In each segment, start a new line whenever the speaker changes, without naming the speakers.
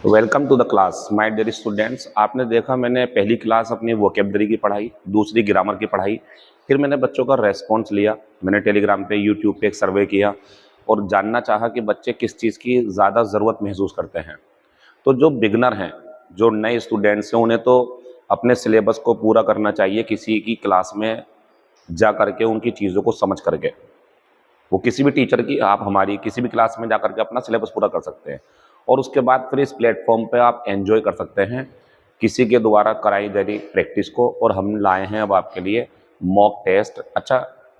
Welcome to the class my dear students. आपने देखा मैंने पहली क्लास अपनी वोकेबलरी की पढ़ाई, दूसरी ग्रामर की पढ़ाई, फिर मैंने बच्चों का रेस्पॉन्स लिया। मैंने टेलीग्राम पे, यूट्यूब पे एक सर्वे किया और जानना चाहा कि बच्चे किस चीज़ की ज़्यादा ज़रूरत महसूस करते हैं। तो जो बिगनर हैं, जो नए स्टूडेंट्स हैं, उन्हें तो अपने सिलेबस को पूरा करना चाहिए किसी की क्लास में जा करके, उनकी चीज़ों को समझ करके। वो किसी भी टीचर की, आप हमारी किसी भी क्लास में जाकर के अपना सिलेबस पूरा कर सकते हैं और उसके बाद फिर इस प्लेटफॉर्म पे आप एंजॉय कर सकते हैं किसी के द्वारा कराई जा रही प्रैक्टिस को। और हम लाए हैं अब आपके लिए मॉक टेस्ट। अच्छा,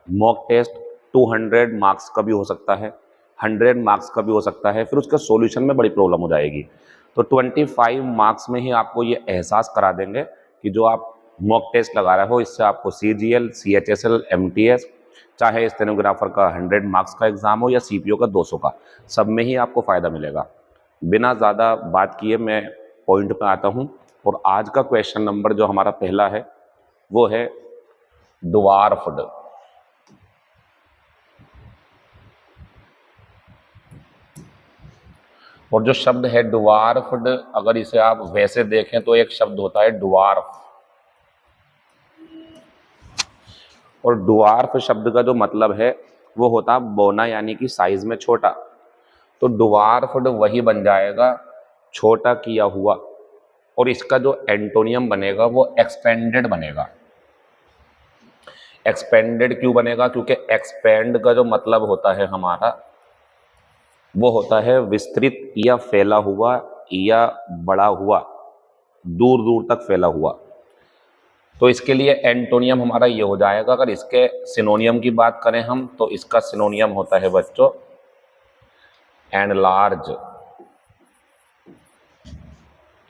मॉक टेस्ट 200 मार्क्स का भी हो सकता है, 100 मार्क्स का भी हो सकता है, फिर उसके सॉल्यूशन में बड़ी प्रॉब्लम हो जाएगी। तो 25 मार्क्स में ही आपको ये एहसास करा देंगे कि जो आप मॉक टेस्ट लगा रहे हो इससे आपको CGL, CHSL, MTS, चाहे स्टेनोग्राफर का 100 मार्क्स का एग्जाम हो या CPO का 200 का, सब में ही आपको फ़ायदा मिलेगा। बिना ज़्यादा बात किए मैं पॉइंट पे आता हूँ। और आज का क्वेश्चन नंबर जो हमारा पहला है वो है ड्वार्फ्ड। और जो शब्द है ड्वार्फ्ड, अगर इसे आप वैसे देखें तो एक शब्द होता है ड्वार्फ, और ड्वार्फ शब्द का जो मतलब है वो होता है बौना, यानी कि साइज में छोटा। तो ड्वार्फ्ड वही बन जाएगा छोटा किया हुआ, और इसका जो एंटोनियम बनेगा वो एक्सपेंडेड बनेगा। एक्सपेंडेड क्यों बनेगा? क्योंकि एक्सपेंड का जो मतलब होता है हमारा वो होता है विस्तृत या फैला हुआ या बड़ा हुआ, दूर दूर तक फैला हुआ। तो इसके लिए एंटोनियम हमारा ये हो जाएगा। अगर इसके सिनोनियम की बात करें हम, तो इसका सिनोनियम होता है बच्चों एनलार्ज।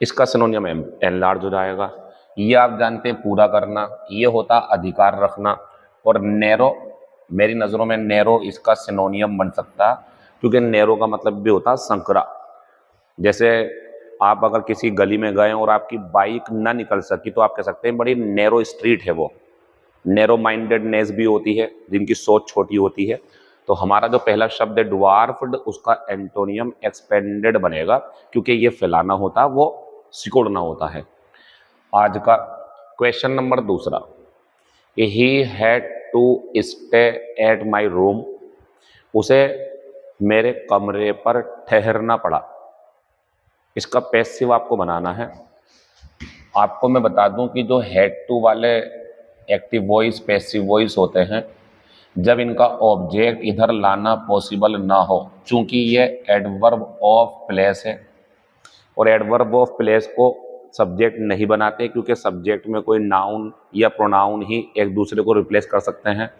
इसका सिनोनियम एनलार्ज हो जाएगा। ये आप जानते हैं पूरा करना, ये होता अधिकार रखना। और नैरो, मेरी नज़रों में नैरो इसका सिनोनियम बन सकता, क्योंकि नैरो का मतलब भी होता संकरा। जैसे आप अगर किसी गली में गए और आपकी बाइक ना निकल सकी तो आप कह सकते हैं बड़ी नैरो स्ट्रीट है वो। नैरो माइंडेडनेस भी होती है, जिनकी सोच छोटी होती है। तो हमारा जो पहला शब्द है ड्वार्फ्ड, उसका एंटोनियम एक्सपेंडेड बनेगा, क्योंकि ये फैलाना होता, वो सिकुड़ना होता है। आज का क्वेश्चन नंबर दूसरा, he had to stay at my room, उसे मेरे कमरे पर ठहरना पड़ा। इसका पैसिव आपको बनाना है। आपको मैं बता दूं कि जो हैड टू वाले एक्टिव वॉइस, पैसिव वॉइस होते हैं, जब इनका ऑब्जेक्ट इधर लाना पॉसिबल ना हो, चूंकि ये एडवर्ब ऑफ प्लेस है और एडवर्ब ऑफ प्लेस को सब्जेक्ट नहीं बनाते, क्योंकि सब्जेक्ट में कोई नाउन या प्रोनाउन ही एक दूसरे को रिप्लेस कर सकते हैं।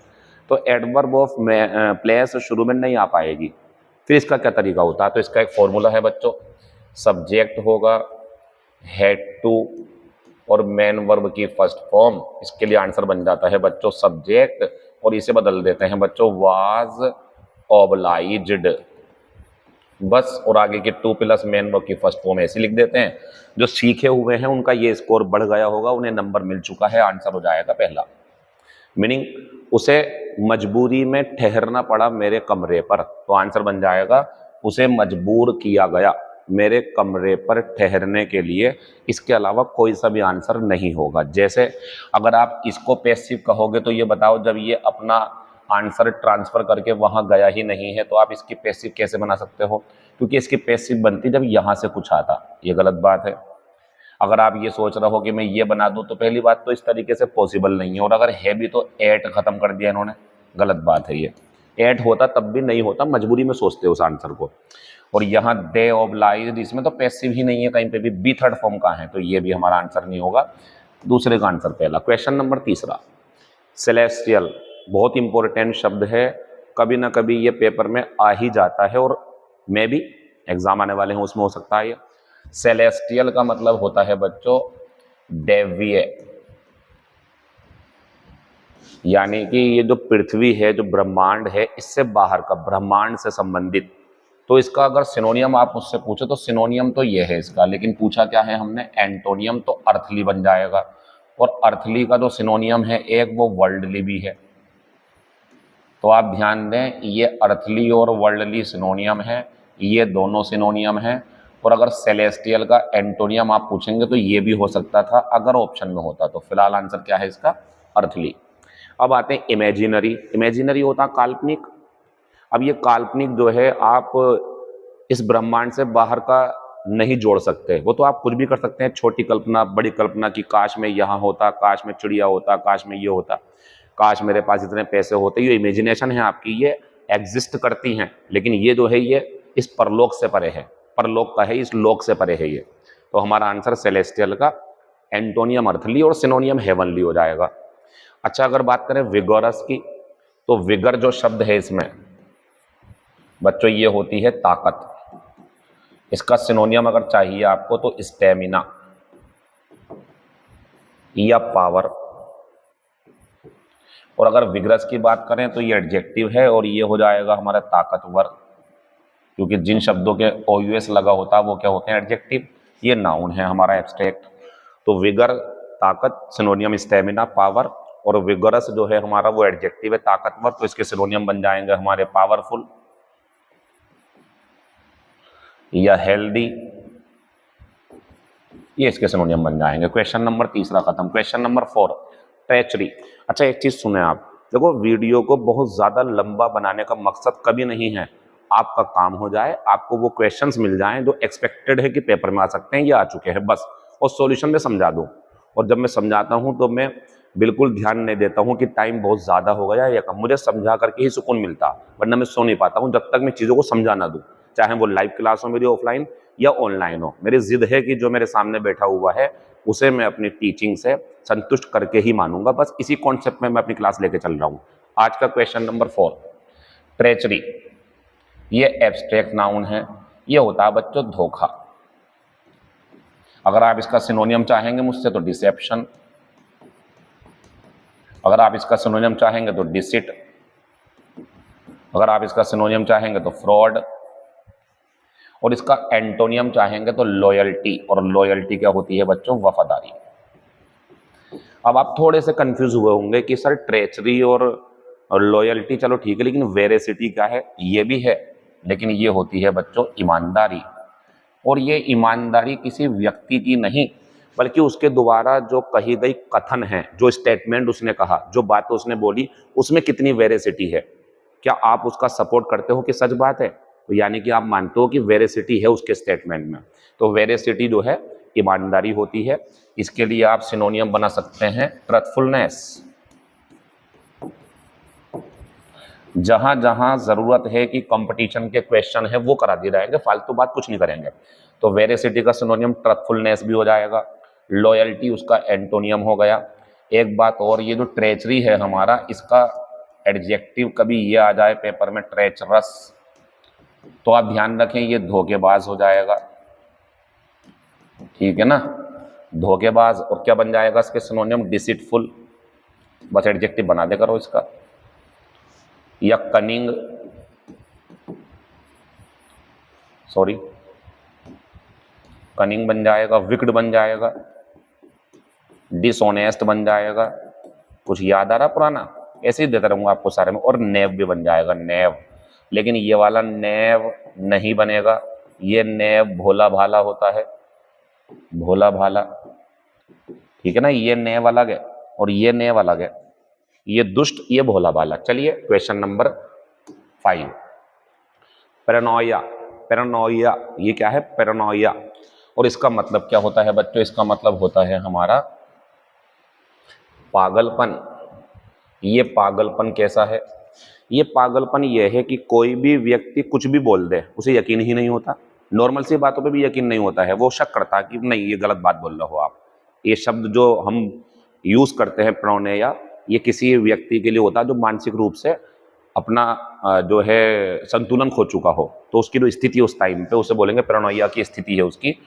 तो एडवर्ब ऑफ प्लेस शुरू में नहीं आ पाएगी। फिर इसका क्या तरीका होता है? तो इसका एक फॉर्मूला है बच्चों, सब्जेक्ट होगा हैड टू और मेन वर्ब की फर्स्ट फॉर्म। इसके लिए आंसर बन जाता है बच्चों सब्जेक्ट, और इसे बदल देते हैं बच्चों वाज ऑब्लाइज्ड, बस। और आगे के टू प्लस मेन वर्ब की फर्स्ट फॉर्म ऐसे लिख देते हैं। जो सीखे हुए हैं उनका ये स्कोर बढ़ गया होगा, उन्हें नंबर मिल चुका है। आंसर हो जाएगा पहला। मीनिंग उसे मजबूरी में ठहरना पड़ा मेरे कमरे पर, तो आंसर बन जाएगा उसे मजबूर किया गया मेरे कमरे पर ठहरने के लिए। इसके अलावा कोई सा भी आंसर नहीं होगा। जैसे अगर आप इसको पैसिव कहोगे तो ये बताओ, जब ये अपना आंसर ट्रांसफर करके वहां गया ही नहीं है तो आप इसकी पैसिव कैसे बना सकते हो? क्योंकि इसकी पैसिव बनती जब यहां से कुछ आता। ये गलत बात है। अगर आप ये सोच रहे हो कि मैं ये बना दूं, तो पहली बात तो इस तरीके से पॉसिबल नहीं है, और अगर है भी तो एट खत्म कर दिया इन्होंने, गलत बात है। ये एट होता तब भी नहीं होता, मजबूरी में सोचते उस आंसर को। और यहाँ दे ऑब्लाइज्ड, इसमें तो पैसिव ही नहीं है कहीं पे भी, बी थर्ड फॉर्म का है, तो ये भी हमारा आंसर नहीं होगा। दूसरे का आंसर पहला। क्वेश्चन नंबर तीसरा, सेलेस्टियल, बहुत इंपॉर्टेंट शब्द है, कभी ना कभी ये पेपर में आ ही जाता है, और मैं भी एग्जाम आने वाले हैं उसमें हो सकता है ये। सेलेस्टियल का मतलब होता है बच्चों दैवीय, यानी कि ये जो पृथ्वी है, जो ब्रह्मांड है, इससे बाहर का, ब्रह्मांड से संबंधित। तो इसका अगर सिनोनियम आप मुझसे पूछे तो सिनोनियम तो ये है इसका, लेकिन पूछा क्या है हमने? एंटोनियम, तो अर्थली बन जाएगा। और अर्थली का जो सिनोनियम है एक, वो वर्ल्डली भी है। तो आप ध्यान दें, ये अर्थली और वर्ल्डली सिनोनियम है, ये दोनों सिनोनियम है। और अगर सेलेस्टियल का एंटोनियम आप पूछेंगे तो ये भी हो सकता था अगर ऑप्शन में होता। तो फिलहाल आंसर क्या है इसका? अर्थली। अब आते हैं इमेजिनरी। इमेजिनरी होता काल्पनिक। अब ये काल्पनिक जो है आप इस ब्रह्मांड से बाहर का नहीं जोड़ सकते। वो तो आप कुछ भी कर सकते हैं, छोटी कल्पना, बड़ी कल्पना की काश में यहाँ होता, काश में चिड़िया होता, काश में ये होता, काश मेरे पास इतने पैसे होते। ये इमेजिनेशन है आपकी, ये एग्जिस्ट करती हैं, लेकिन ये जो है ये इस परलोक से परे है, परलोक का है, इस लोक से परे है ये। तो हमारा आंसर सेलेस्टियल का एंटोनियम अर्थली और सिनोनियम हेवनली हो जाएगा। अच्छा, अगर बात करें विगोरस की, तो विगर जो शब्द है इसमें बच्चों ये होती है ताकत। इसका सिनोनियम अगर चाहिए आपको तो स्टेमिना या पावर। और अगर विग्रस की बात करें तो ये एडजेक्टिव है और ये हो जाएगा हमारा ताकतवर, क्योंकि जिन शब्दों के OUS लगा होता है वो क्या होते हैं? एडजेक्टिव। ये नाउन है हमारा एब्स्ट्रैक्ट। तो विगर ताकत, सिनोनियम स्टेमिना, पावर, और विगोरस जो है हमारा वो एडजेक्टिव है ताकतवर, तो इसके सिनोनियम बन जाएंगे हमारे पावरफुल या हेल्दी, ये इसके सिनोनियम बन जाएंगे। क्वेश्चन नंबर 3 खत्म। Question number 4, treachery. अच्छा, एक चीज सुने आप, देखो वीडियो को बहुत ज्यादा लंबा बनाने का मकसद कभी नहीं है आपका काम हो जाए, आपको वो क्वेश्चंस मिल जाएं जो एक्सपेक्टेड है कि पेपर में आ सकते हैं या आ चुके हैं, बस, और सॉल्यूशन में समझा दूं। और जब मैं समझाता हूं तो मैं बिल्कुल ध्यान नहीं देता हूं कि टाइम बहुत ज्यादा हो गया या कम, मुझे समझा करके ही सुकून मिलता, वरना मैं सो नहीं पाता हूं जब तक मैं चीजों को समझा ना दूं, चाहे वो लाइव क्लास हो मेरी ऑफलाइन या ऑनलाइन हो। मेरी जिद है कि जो मेरे सामने बैठा हुआ है उसे मैं अपनी टीचिंग से संतुष्ट करके ही मानूंगा, बस इसी कॉन्सेप्ट में मैं अपनी क्लास लेके चल रहा हूं। आज का क्वेश्चन नंबर 4, ट्रेचरी। ये एब्स्ट्रैक्ट नाउन है, ये होता है बच्चों धोखा। अगर आप इसका सिनोनियम चाहेंगे मुझसे तो डिसेप्शन, अगर आप इसका सिनोनियम चाहेंगे तो डिसिट, अगर आप इसका सिनोनियम चाहेंगे तो फ्रॉड, और इसका एंटोनियम चाहेंगे तो लॉयल्टी। और लॉयल्टी क्या होती है बच्चों? वफादारी। अब आप थोड़े से कंफ्यूज हुए होंगे कि सर ट्रेचरी और लॉयल्टी चलो ठीक है, लेकिन वेरेसिटी क्या है? ये भी है, लेकिन ये होती है बच्चों ईमानदारी। और ये ईमानदारी किसी व्यक्ति की नहीं, बल्कि उसके द्वारा जो कही गई कथन है, जो स्टेटमेंट उसने कहा, जो बात उसने बोली, उसमें कितनी वेरेसिटी है। क्या आप उसका सपोर्ट करते हो कि सच बात है? तो यानी कि आप मानते हो कि वेरेसिटी है उसके स्टेटमेंट में। तो वेरेसिटी जो है ईमानदारी होती है। इसके लिए आप सिनोनियम बना सकते हैं ट्रथफुलनेस। जहां जहां जरूरत है कि कंपटीशन के क्वेश्चन है वो करा दिए जाएंगे, फालतू बात कुछ नहीं करेंगे। तो वेरेसिटी का सिनोनियम ट्रथफुलनेस भी हो जाएगा, लॉयल्टी उसका एंटोनियम हो गया। एक बात और, ये जो ट्रेचरी है हमारा, इसका एडजेक्टिव कभी ये आ जाए पेपर में ट्रेचरस, तो आप ध्यान रखें ये धोखेबाज हो जाएगा, ठीक है ना, धोखेबाज। और क्या बन जाएगा इसके सिनोनियम? डिसिटफुल, बस एडजेक्टिव बना दे करो इसका। या कनिंग, सॉरी, कनिंग बन जाएगा, विक्ड बन जाएगा, डिसऑनेस्ट बन जाएगा। कुछ याद आ रहा पुराना? ऐसे ही देता रहूंगा आपको सारे में। और नेव भी बन जाएगा, नेव, लेकिन ये वाला नेव नहीं बनेगा। ये नेव भोला भाला होता है, भोला भाला, ठीक है ना। ये नेव अलग है और ये नेव अलग है, ये दुष्ट, ये भोला भाला। चलिए क्वेश्चन नंबर 5, पैरानोया। पैरानोया ये क्या है? पैरानोया। और इसका मतलब क्या होता है बच्चों? इसका मतलब होता है हमारा पागलपन। ये पागलपन कैसा है? ये पागलपन ये है कि कोई भी व्यक्ति कुछ भी बोल दे, उसे यकीन ही नहीं होता। नॉर्मल सी बातों पे भी यकीन नहीं होता है, वो शक करता है कि नहीं ये गलत बात बोल रहे हो आप। ये शब्द जो हम यूज करते हैं पैरानोया, ये किसी व्यक्ति के लिए होता है जो मानसिक रूप से अपना जो है संतुलन खो चुका हो, तो उसकी जो स्थिति उस टाइम पे उसे बोलेंगे पैरानोया की स्थिति है उसकी।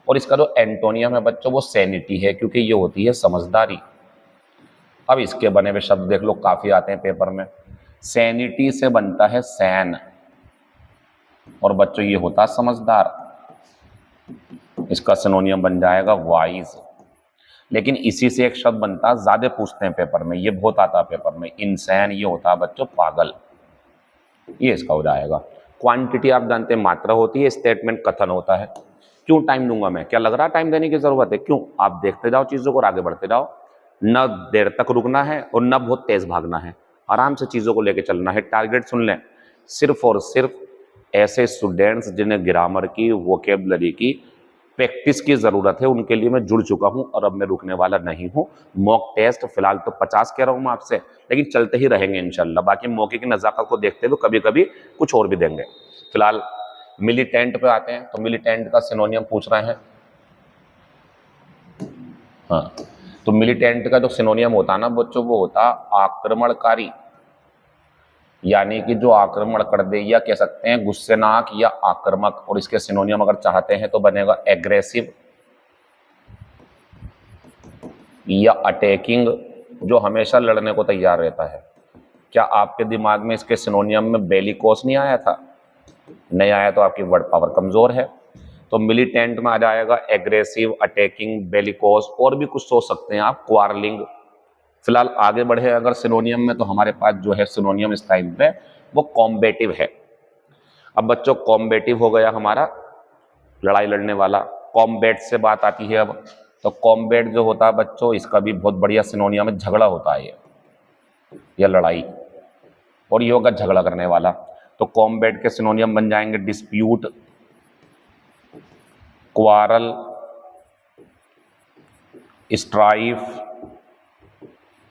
और इसका जो एंटोनियम है बच्चों वो सैनिटी है, क्योंकि ये होती है समझदारी। अब इसके बने हुए शब्द देख लो, काफी आते हैं पेपर में। सैनिटी से बनता है सैन, और बच्चों ये होता है समझदार। इसका सिनोनियम बन जाएगा वाइज। लेकिन इसी से एक शब्द बनता है, ज्यादा पूछते हैं पेपर में, ये बहुत आता है पेपर में, इंसैन। ये होता है बच्चों पागल, ये इसका हो जाएगा। क्वांटिटी आप जानते हैं मात्रा होती है, स्टेटमेंट कथन होता है। क्यों टाइम दूंगा मैं? क्या लग रहा है टाइम देने की जरूरत है? क्यों? आप देखते जाओ चीजों को और आगे बढ़ते जाओ। न देर तक रुकना है और न बहुत तेज भागना है, आराम से चीजों को लेके चलना है। टारगेट सुन लें, सिर्फ और सिर्फ ऐसे स्टूडेंट्स जिन्हें ग्रामर की, वोकेबलरी की प्रैक्टिस की जरूरत है, उनके लिए मैं जुड़ चुका हूं और अब मैं रुकने वाला नहीं हूं। मॉक टेस्ट फिलहाल तो 50 कह रहा हूं मैं आपसे, लेकिन चलते ही रहेंगे इंशाल्लाह। बाकी मौके की नजाकत को देखते हुए कभी कभी कुछ और भी देंगे। फिलहाल मिलिटेंट पे आते हैं, तो मिलिटेंट का सिनोनियम पूछ रहे हैं। हाँ, तो मिलिटेंट का जो सिनोनियम होता है ना बच्चों, वो होता आक्रमणकारी, यानी कि जो आक्रमण कर दे, या कह सकते हैं गुस्सेनाक या आक्रामक। और इसके सिनोनियम अगर चाहते हैं तो बनेगा एग्रेसिव या अटैकिंग, जो हमेशा लड़ने को तैयार रहता है। क्या आपके दिमाग में इसके सिनोनियम में बेलिकोस नहीं आया था? नहीं आया तो आपकी वर्ड पावर कमजोर है। तो मिलिटेंट में आ जाएगा एग्रेसिव, अटैकिंग, बेलिकोस, और भी कुछ सोच सकते हैं आप, क्वारलिंग। फिलहाल आगे बढ़े अगर सिनोनियम में, तो हमारे पास जो है सिनोनियम इस टाइम पे वो कॉम्बेटिव है। अब बच्चों कॉम्बेटिव हो गया हमारा लड़ाई लड़ने वाला। कॉम्बैट से बात आती है अब, तो कॉम्बैट जो होता है बच्चों, इसका भी बहुत बढ़िया सिनोनियम है, झगड़ा होता है ये, या लड़ाई, और ये होगा झगड़ा करने वाला। तो कॉम्बैट के सिनोनियम बन जाएंगे डिस्प्यूट, क्वारल, स्ट्राइफ,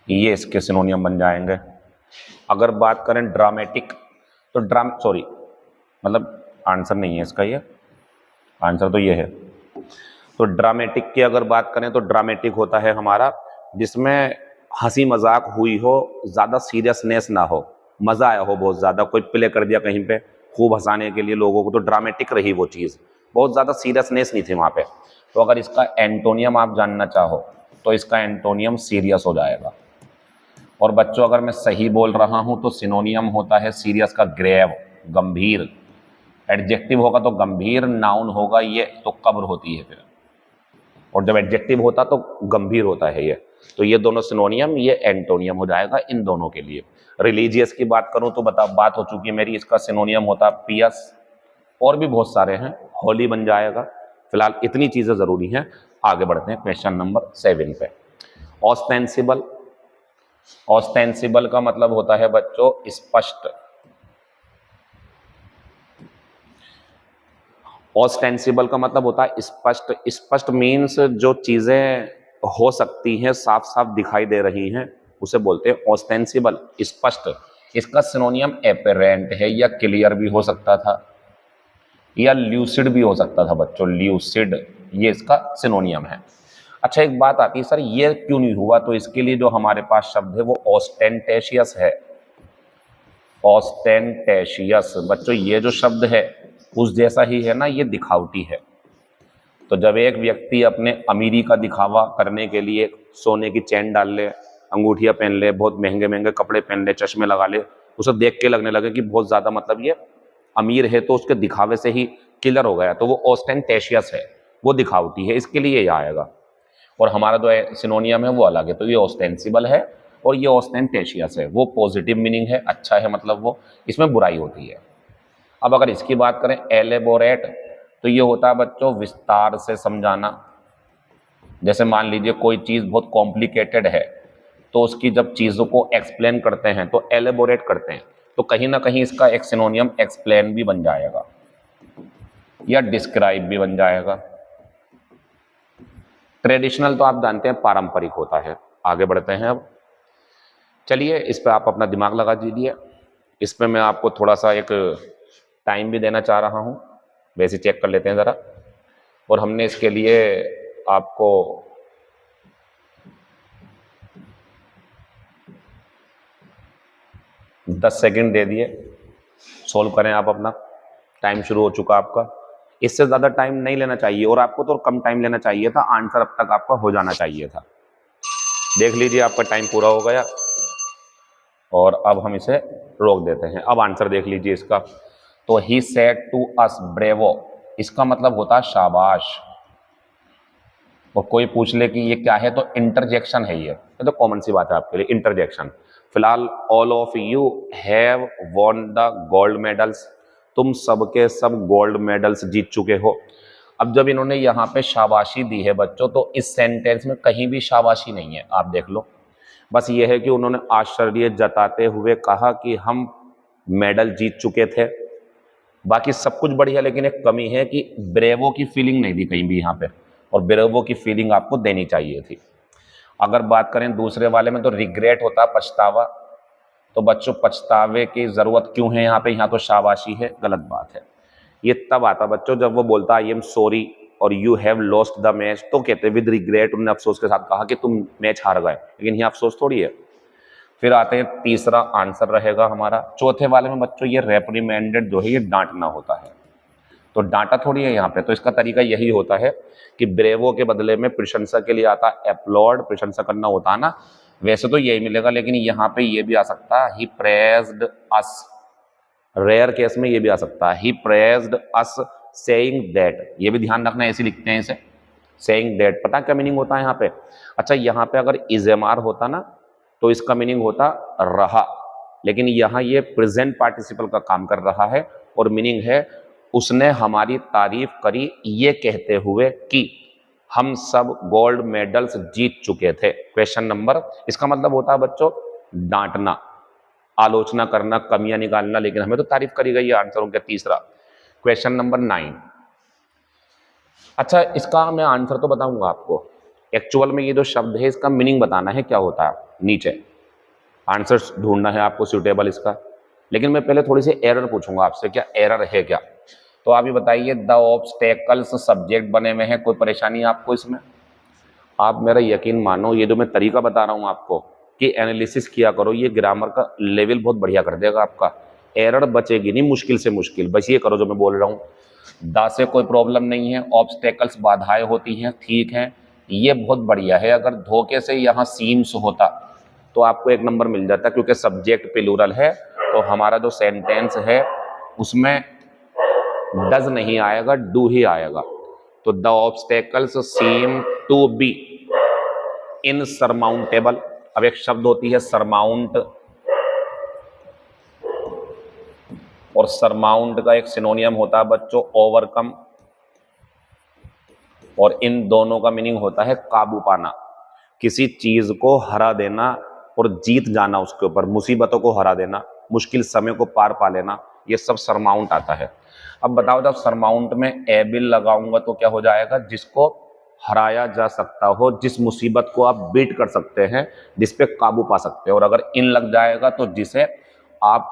ये इसके सिनोनियम बन जाएंगे। अगर बात करें ड्रामेटिक, तो मतलब आंसर नहीं है इसका, ये आंसर तो ये है। तो ड्रामेटिक की अगर बात करें, तो ड्रामेटिक होता है हमारा जिसमें हंसी मजाक हुई हो, ज्यादा सीरियसनेस ना हो, मजा आया हो बहुत ज्यादा, कोई प्ले कर दिया कहीं पे खूब हंसाने के लिए लोगों को, तो ड्रामेटिक रही वो चीज, बहुत ज्यादा सीरियसनेस नहीं थी वहां पे। तो अगर इसका एंटोनियम आप जानना चाहो, तो इसका एंटोनियम सीरियस हो जाएगा। और बच्चों अगर मैं सही बोल रहा हूं, तो सिनोनियम होता है सीरियस का ग्रेव, गंभीर। एडजेक्टिव होगा तो गंभीर, नाउन होगा ये तो कब्र होती है फिर, और जब एडजेक्टिव होता तो गंभीर होता है ये। तो ये दोनों सिनोनियम, ये एंटोनियम हो जाएगा इन दोनों के लिए। रिलीजियस की बात करूं तो बात हो चुकी है मेरी, इसका सिनोनियम होता पियस, और भी बहुत सारे हैं, होली बन जाएगा। फिलहाल इतनी चीजें जरूरी हैं। आगे बढ़ते हैं क्वेश्चन नंबर 7 पे। ऑस्टेंसिबल, ऑस्टेंसिबल का मतलब होता है बच्चों स्पष्ट। ऑस्टेंसिबल का मतलब होता है स्पष्ट। स्पष्ट मीन्स जो चीजें हो सकती हैं, साफ साफ दिखाई दे रही हैं, उसे बोलते हैं ऑस्टेंसिबल, स्पष्ट। इसका सिनोनियम एपेरेंट है, या क्लियर भी हो सकता था, या ल्यूसिड भी हो सकता था बच्चों, ल्यूसिड, ये इसका सिनोनियम है। अच्छा एक बात आती है, सर ये क्यों नहीं हुआ? तो इसके लिए जो हमारे पास शब्द है वो ऑस्टेंटेशियस है। ऑस्टेंटेशियस बच्चों, ये जो शब्द है उस जैसा ही है ना, ये दिखावटी है। तो जब एक व्यक्ति अपने अमीरी का दिखावा करने के लिए सोने की चेन डाल ले, अंगूठियां पहन ले, बहुत महंगे महंगे कपड़े पहन ले, चश्मे लगा ले, उसे देख के लगने लगे कि बहुत ज्यादा मतलब ये अमीर है, तो उसके दिखावे से ही किलर हो गया, तो वो ऑस्टेंटेशियस है, वो दिखावटी है, इसके लिए ये आएगा। और हमारा जो सिनोनियम है वो अलग है। तो ये ऑस्टेंसिबल है और ये ऑस्टेंटेशियस है, वो पॉजिटिव मीनिंग है, अच्छा है, मतलब वो, इसमें बुराई होती है। अब अगर इसकी बात करें एलेबोरेट, तो ये होता है बच्चों विस्तार से समझाना। जैसे मान लीजिए कोई चीज बहुत कॉम्प्लिकेटेड है, तो उसकी जब चीजों को एक्सप्लेन करते हैं तो एलेबोरेट करते हैं, तो कहीं ना कहीं इसका एक सिनोनियम एक्सप्लेन भी बन जाएगा, या डिस्क्राइब भी बन जाएगा। ट्रेडिशनल तो आप जानते हैं पारंपरिक होता है। आगे बढ़ते हैं अब, चलिए इस पे आप अपना दिमाग लगा दीजिए। इस पे मैं आपको थोड़ा सा एक टाइम भी देना चाह रहा हूँ, वैसे चेक कर लेते हैं ज़रा। और हमने इसके लिए आपको दस सेकंड दे दिए, सोल्व करें आप अपना, टाइम शुरू हो चुका आपका। इससे ज़्यादा टाइम नहीं लेना चाहिए, और आपको तो कम टाइम लेना चाहिए था, आंसर अब तक आपका हो जाना चाहिए था। देख लीजिए आपका टाइम पूरा हो गया, और अब हम इसे रोक देते हैं। अब आंसर देख लीजिए इसका। तो he said to us bravo, इसका मतलब होता है शाबाश। और कोई पूछ ले कि ये क्या है, तो इंटरजेक्शन है ये तो कॉमन सी बात है आपके लिए, इंटरजेक्शन। फिलहाल all of you have won the gold medals, तुम सबके सब गोल्ड मेडल्स जीत चुके हो। अब जब इन्होंने यहाँ पे शाबाशी दी है बच्चों, तो इस सेंटेंस में कहीं भी शाबाशी नहीं है, आप देख लो। बस ये है कि उन्होंने आश्चर्य जताते हुए कहा कि हम मेडल जीत चुके थे। बाकी सब कुछ बढ़िया, लेकिन एक कमी है कि ब्रेवो की फीलिंग नहीं दी कहीं भी यहाँ पे, और ब्रेवो की फीलिंग आपको देनी चाहिए थी। अगर बात करें दूसरे वाले में, तो रिग्रेट होता है पछतावा। तो बच्चों पछतावे की जरूरत क्यों है यहाँ पे? यहाँ तो शाबाशी है, गलत बात है। ये तब आता बच्चों जब वो बोलता आई एम सॉरी और you have lost the match, तो कहते विद रिग्रेट, उन्होंने अफसोस के साथ कहा कि तुम मैच हार गए, लेकिन यहाँ अफसोस थोड़ी है। फिर आते हैं तीसरा आंसर रहेगा हमारा। चौथे वाले में बच्चों ये रेप्रिमेंडेड जो है ये डांटना होता है, तो डांटा थोड़ी है यहाँ पे। तो इसका तरीका यही होता है कि ब्रेवो के बदले में प्रशंसा के लिए आता एप्लॉड, प्रशंसा करना होता है ना, वैसे तो यही मिलेगा, लेकिन यहाँ पे ये भी आ सकता है ही प्रेज्ड अस। रेयर केस में ये भी आ सकता है ही प्रेज्ड अस सेइंग दैट, ये भी ध्यान रखना, ऐसे लिखते हैं इसे सेइंग दैट। पता क्या मीनिंग होता है यहाँ पे? अच्छा, यहाँ पे अगर इजेमार होता ना तो इसका मीनिंग होता रहा, लेकिन यहाँ ये प्रेजेंट पार्टिसिपल का काम कर रहा है और मीनिंग है उसने हमारी तारीफ करी ये कहते हुए कि हम सब गोल्ड मेडल्स जीत चुके थे। क्वेश्चन नंबर, इसका मतलब होता है बच्चों डांटना, आलोचना करना, कमियां निकालना, लेकिन हमें तो तारीफ करी गई है। आंसर हो गया तीसरा। Question number 9। अच्छा, इसका मैं आंसर तो बताऊंगा आपको, एक्चुअल में ये जो शब्द है इसका मीनिंग बताना है क्या होता है, नीचे आंसर ढूंढना है आपको सूटेबल इसका। लेकिन मैं पहले थोड़ी सी एरर पूछूंगा आपसे, क्या एरर है क्या? तो आप ये बताइए, द ऑब्स्टेकल्स सब्जेक्ट बने हुए हैं, कोई परेशानी है आपको इसमें? आप मेरा यकीन मानो, ये जो मैं तरीका बता रहा हूँ आपको कि एनालिसिस किया करो, ये ग्रामर का लेवल बहुत बढ़िया कर देगा आपका। एरर बचेगी नहीं मुश्किल से मुश्किल, बस ये करो जो मैं बोल रहा हूँ। दा से कोई प्रॉब्लम नहीं है, ऑब्स्टेकल्स बाधाएं होती हैं, ठीक है, ये बहुत बढ़िया है। अगर धोखे से यहाँ सीम्स होता तो आपको 1 नंबर मिल जाता, क्योंकि सब्जेक्ट प्लूरल है, तो हमारा जो सेंटेंस है उसमें डज नहीं आएगा, डू ही आएगा। तो the obstacles seem to be insurmountable. अब एक शब्द होती है सरमाउंट, और सरमाउंट का एक सिनोनियम होता है बच्चों ओवरकम, और इन दोनों का मीनिंग होता है काबू पाना, किसी चीज को हरा देना और जीत जाना उसके ऊपर, मुसीबतों को हरा देना, मुश्किल समय को पार पा लेना, ये सब सरमाउंट आता है। अब बताओ, जब सरमाउंट में एबिल लगाऊंगा तो क्या हो जाएगा? जिसको हराया जा सकता हो, जिस मुसीबत को आप बीट कर सकते हैं, जिस पे काबू पा सकते हो। और अगर इन लग जाएगा तो जिसे आप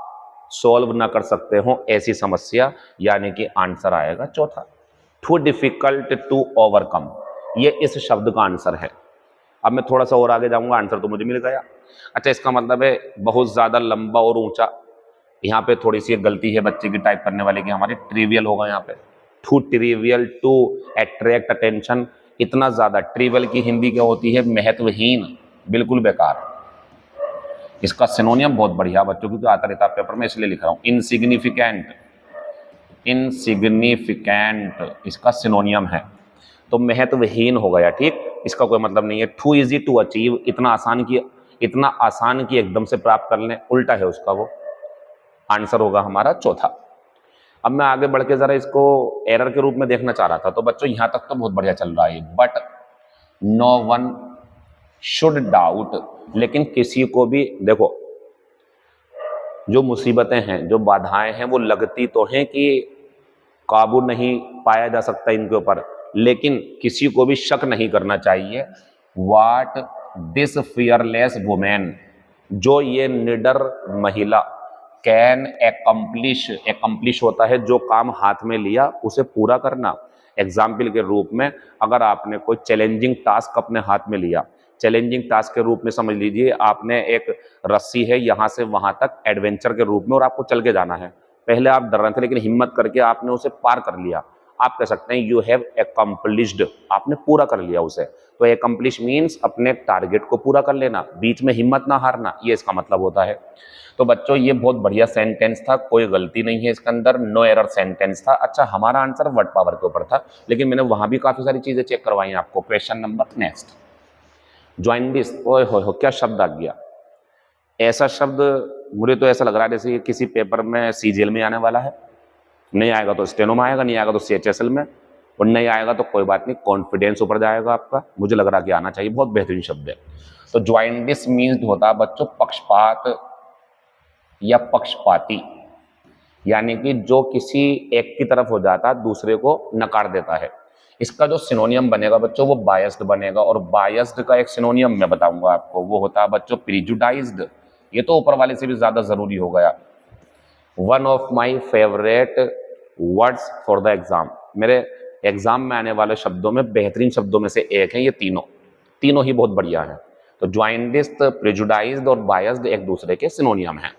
सॉल्व ना कर सकते हो ऐसी समस्या, यानी कि आंसर आएगा चौथा, टू डिफिकल्ट टू ओवरकम। ये इस शब्द का आंसर है। अब मैं थोड़ा सा और आगे जाऊंगा, आंसर तो मुझे मिल गया। अच्छा, इसका मतलब है बहुत ज्यादा लंबा और ऊंचा। यहाँ पे थोड़ी सी गलती है बच्चे की टाइप करने वाले की, हमारे ट्रिवियल होगा यहाँ पे, too trivial to attract attention. इतना ज्यादा, ट्रिवियल की हिंदी क्या होती है? महत्वहीन, बिल्कुल बेकार। इसका सिनोनियम बहुत बढ़िया बच्चों, क्योंकि आता रहता है पेपर में, इसलिए लिख रहा हूँ। इनसिग्निफिकेंट, इनसिग्निफिकेंट इसका सिनोनियम है, तो महत्वहीन हो गया, ठीक। इसका कोई मतलब नहीं है। टू इजी टू अचीव, इतना आसान की एकदम से प्राप्त कर लें, उल्टा है उसका वो। आंसर होगा हमारा चौथा। अब मैं आगे बढ़ के जरा इसको एरर के रूप में देखना चाह रहा था। तो बच्चों यहां तक तो बहुत बढ़िया चल रहा है, but no one should doubt, लेकिन किसी को भी देखो, जो मुसीबतें हैं, जो बाधाएं हैं, वो लगती तो हैं कि काबू नहीं पाया जा सकता इनके ऊपर, लेकिन किसी को भी शक नहीं करना चाहिए। वाट दिस फियरलेस वुमेन, जो ये निडर महिला, कैन एकम्प्लिश होता है जो काम हाथ में लिया उसे पूरा करना। एग्जाम्पल के रूप में, अगर आपने कोई चैलेंजिंग टास्क अपने हाथ में लिया, चैलेंजिंग टास्क के रूप में समझ लीजिए आपने एक रस्सी है यहाँ से वहां तक एडवेंचर के रूप में, और आपको चल के जाना है। पहले आप डर रहे थे, लेकिन हिम्मत करके आपने उसे पार कर लिया। आप कह सकते हैं यू हैव एकम्प्लिश्ड, आपने पूरा कर लिया उसे। तो एकम्प्लिश मीन्स अपने टारगेट को पूरा कर लेना, बीच में हिम्मत ना हारना, ये इसका मतलब होता है। तो बच्चों ये बहुत बढ़िया सेंटेंस था, कोई गलती नहीं है इसके अंदर, नो एरर सेंटेंस था। अच्छा, हमारा आंसर वर्ड पावर के ऊपर था, लेकिन मैंने वहां भी काफी सारी चीजें चेक करवाई आपको। Question number next, jaundice. ओए हो क्या शब्द आ गया, ऐसा शब्द मुझे तो ऐसा लग रहा है जैसे किसी पेपर में सीजीएल में आने वाला है। नहीं आएगा तो स्टेनो में आएगा, नहीं आएगा तो सीएचएसएल में। और नहीं आएगा तो कोई बात नहीं, कॉन्फिडेंस ऊपर जाएगा आपका, मुझे लग रहा कि आना चाहिए, बहुत बेहतरीन शब्द है। तो ज्वाइंटिस मीन्स होता है बच्चों पक्षपात या पक्षपाती, यानी कि जो किसी एक की तरफ हो जाता है दूसरे को नकार देता है। इसका जो सिनोनियम बनेगा बच्चों वो बायस्ड बनेगा, और बायस्ड का एक सिनोनियम मैं बताऊंगा आपको, वो होता है बच्चों प्रिजुडाइज्ड। ये तो ऊपर वाले से भी ज्यादा जरूरी हो गया। One of my favourite words for the exam, मेरे एग्जाम में आने वाले शब्दों में बेहतरीन शब्दों में से एक है ये, तीनों ही बहुत बढ़िया हैं। तो ज्वाइंटिस्ट, प्रिजुडाइज्ड और बायस्ड एक दूसरे के सिनोनियम हैं।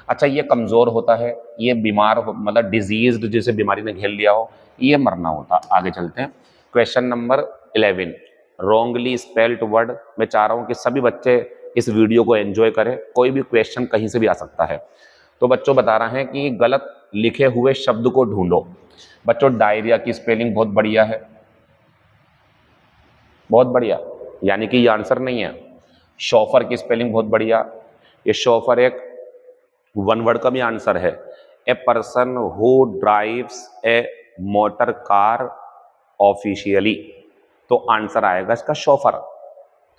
अच्छा, ये कमजोर होता है, ये बीमार मतलब डिजीज्ड, जिसे बीमारी ने घेर लिया हो, ये मरना होता। आगे चलते हैं। Question number 11, wrongly spelled word. मैं चाह रहा हूं कि सभी बच्चे इस वीडियो को एंजॉय करें, कोई भी क्वेश्चन कहीं से भी आ सकता है। तो बच्चों बता रहे हैं कि गलत लिखे हुए शब्द को ढूंढो। बच्चों डायरिया की स्पेलिंग बहुत बढ़िया है, बहुत बढ़िया, यानी कि ये आंसर नहीं है। शॉफर की स्पेलिंग बहुत बढ़िया, ये शॉफर एक वन वर्ड का भी आंसर है। A person who drives A motor car officially, तो आंसर आएगा इसका शॉफर।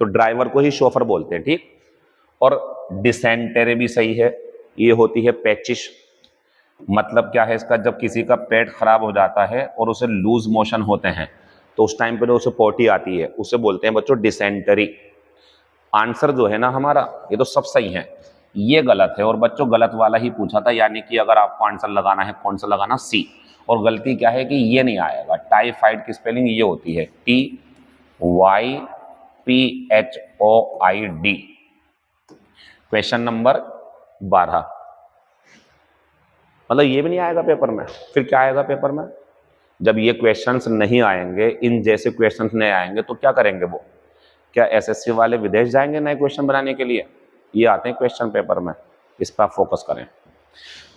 तो ड्राइवर को ही शॉफर बोलते हैं, ठीक। और डिसेंटेरे भी सही है, ये होती है पैचिश। मतलब क्या है इसका, जब किसी का पेट खराब हो जाता है और उसे लूज मोशन होते हैं तो उस टाइम पे उसे पोटी आती है, उसे बोलते हैं बच्चों डिसेंटरी। आंसर जो है ना हमारा, ये तो सब सही है, ये गलत है। और बच्चों गलत वाला ही पूछा था, यानी कि अगर आपको आंसर लगाना है कौन सा लगाना, सी। और गलती क्या है कि ये नहीं आएगा। टाइफाइड की स्पेलिंग ये होती है TYPHOID। क्वेश्चन नंबर 12, मतलब ये भी नहीं आएगा पेपर में, फिर क्या आएगा पेपर में? जब ये क्वेश्चंस नहीं आएंगे, इन जैसे क्वेश्चंस नहीं आएंगे तो क्या करेंगे वो? क्या एसएससी वाले विदेश जाएंगे नए क्वेश्चन बनाने के लिए? ये आते हैं क्वेश्चन पेपर में, इस पर आप फोकस करें।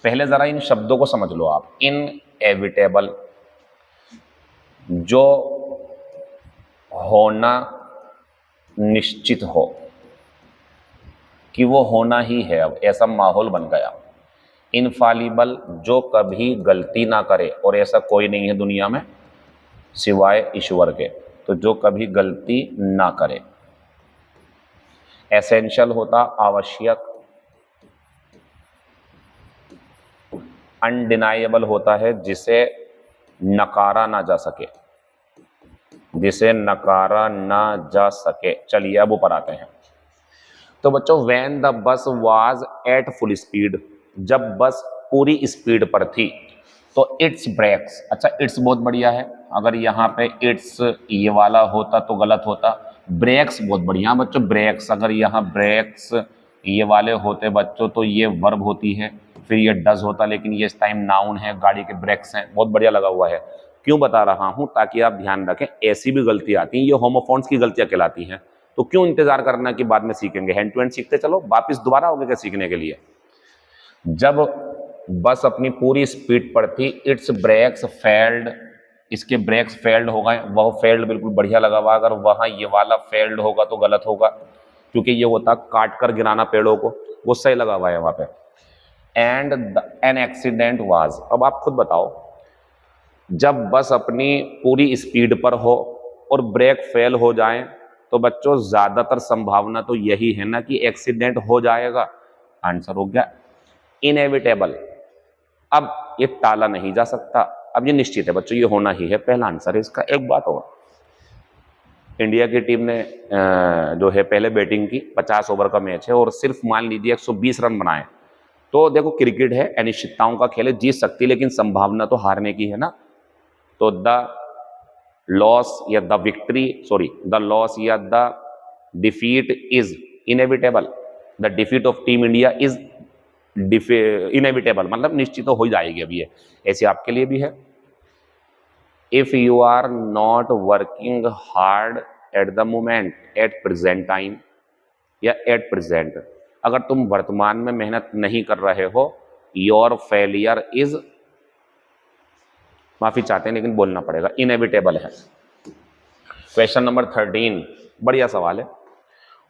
पहले जरा इन शब्दों को समझ लो आप। इनएविटेबल, जो होना निश्चित हो कि वो होना ही है, अब ऐसा माहौल बन गया। इनफालिबल, जो कभी गलती ना करे, और ऐसा कोई नहीं है दुनिया में सिवाय ईश्वर के, तो जो कभी गलती ना करे। एसेंशियल होता आवश्यक। अनडिनाइएबल होता है जिसे नकारा ना जा सके, जिसे नकारा ना जा सके। चलिए अब ऊपर आते हैं। तो बच्चों when the bus was at full speed, जब बस पूरी स्पीड पर थी, तो इट्स ब्रेक्स। अच्छा, इट्स बहुत बढ़िया है, अगर यहाँ पे इट्स ये वाला होता तो गलत होता। ब्रेक्स बहुत बढ़िया बच्चों, ब्रेक्स, अगर यहाँ ब्रेक्स ये वाले होते बच्चों तो ये वर्ब होती है, फिर ये डज होता, लेकिन ये इस टाइम नाउन है, गाड़ी के ब्रेक्स हैं। बहुत बढ़िया लगा हुआ है। क्यों बता रहा हूं? ताकि आप ध्यान रखें, ऐसी भी गलती आती हैं, ये होमोफोन्स की गलतियां कहलाती हैं। तो क्यों इंतजार करना कि बाद में सीखेंगे, हैंड टू हैंड सीखते चलो, वापिस दोबारा होगे क्या सीखने के लिए। जब बस अपनी पूरी स्पीड पर थी, इट्स ब्रेक्स फेल्ड, इसके ब्रेक्स फेल्ड हो गए। वह फेल्ड बिल्कुल बढ़िया लगा हुआ, अगर वहां ये वाला फेल्ड होगा तो गलत होगा, क्योंकि ये होता काट कर गिराना पेड़ों को, वो सही लगा हुआ है वहां पे। एंड एन एक्सीडेंट वाज, अब आप खुद बताओ, जब बस अपनी पूरी स्पीड पर हो और ब्रेक फेल हो जाए तो बच्चों ज्यादातर संभावना तो यही है ना कि एक्सीडेंट हो जाएगा। आंसर हो गया इनएविटेबल। अब ये टाला नहीं जा सकता, अब ये निश्चित है बच्चों, ये होना ही है, पहला आंसर है इसका। एक बात और, इंडिया की टीम ने जो है पहले बैटिंग की, 50 ओवर का मैच है और सिर्फ मान लीजिए 120 रन बनाए, तो देखो क्रिकेट है, अनिश्चितताओं का खेल है, जीत सकती लेकिन संभावना तो हारने की है ना। तो द लॉस या the victory, sorry the loss या the defeat is inevitable. The defeat of team India is inevitable, मतलब निश्चित तो हो जाएगी अभी, ऐसे आपके लिए भी है। If you are not working hard at the moment, at present time या एट प्रेजेंट, अगर तुम वर्तमान में मेहनत नहीं कर रहे हो, योर फेलियर इज, माफी चाहते हैं लेकिन बोलना पड़ेगा, इनएविटेबल है। क्वेश्चन नंबर 13, बढ़िया सवाल है।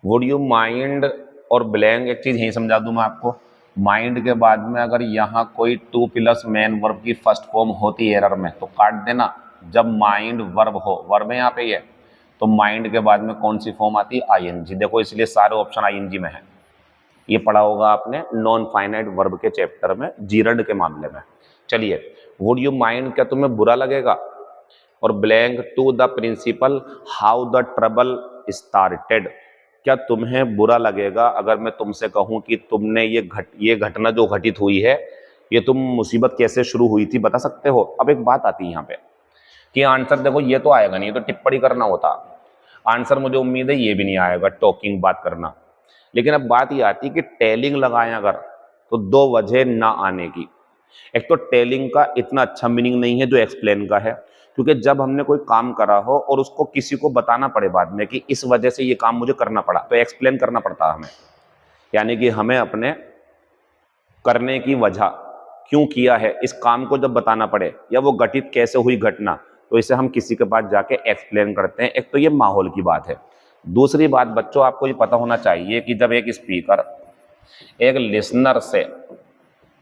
वुड यू माइंड, और ब्लैंक एक चीज यही समझा दूं मैं आपको, माइंड के बाद में अगर यहाँ कोई टू प्लस मेन वर्ब की फर्स्ट फॉर्म होती है एरर में तो काट देना, जब माइंड वर्ब हो, वर्ब है यहाँ पे ये, तो माइंड के बाद में कौन सी फॉर्म आती है? आईएनजी। देखो इसलिए सारे ऑप्शन आईएनजी में है। ये पढ़ा होगा आपने नॉन फाइनाइट वर्ब के चैप्टर में, जीरंड के मामले में। चलिए, वुड यू माइंड, क्या तुम्हें बुरा लगेगा? और blank to the principal how the trouble started, क्या तुम्हें बुरा लगेगा अगर मैं तुमसे कहूं कि तुमने ये घटना जो घटित हुई है, ये तुम मुसीबत कैसे शुरू हुई थी, बता सकते हो? अब एक बात आती है यहाँ पे कि आंसर देखो ये तो आएगा नहीं, ये तो टिप्पणी करना होता। आंसर मुझे उम्मीद है ये भी नहीं आएगा, टॉकिंग बात करना। लेकिन अब बात ये आती है कि टेलिंग लगाएं अगर, तो दो वजह ना आने की। एक तो टेलिंग का इतना अच्छा मीनिंग नहीं है जो एक्सप्लेन का है, क्योंकि जब हमने कोई काम करा हो और उसको किसी को बताना पड़े बाद में कि इस वजह से ये काम मुझे करना पड़ा, तो एक्सप्लेन करना पड़ता है हमें। यानी कि हमें अपने करने की वजह, क्यों किया है इस काम को जब बताना पड़े, या वो घटित कैसे हुई घटना, तो इसे हम किसी के पास जाके एक्सप्लेन करते हैं। एक तो ये माहौल की बात है। दूसरी बात बच्चों, आपको ये पता होना चाहिए कि जब एक स्पीकर एक लिसनर से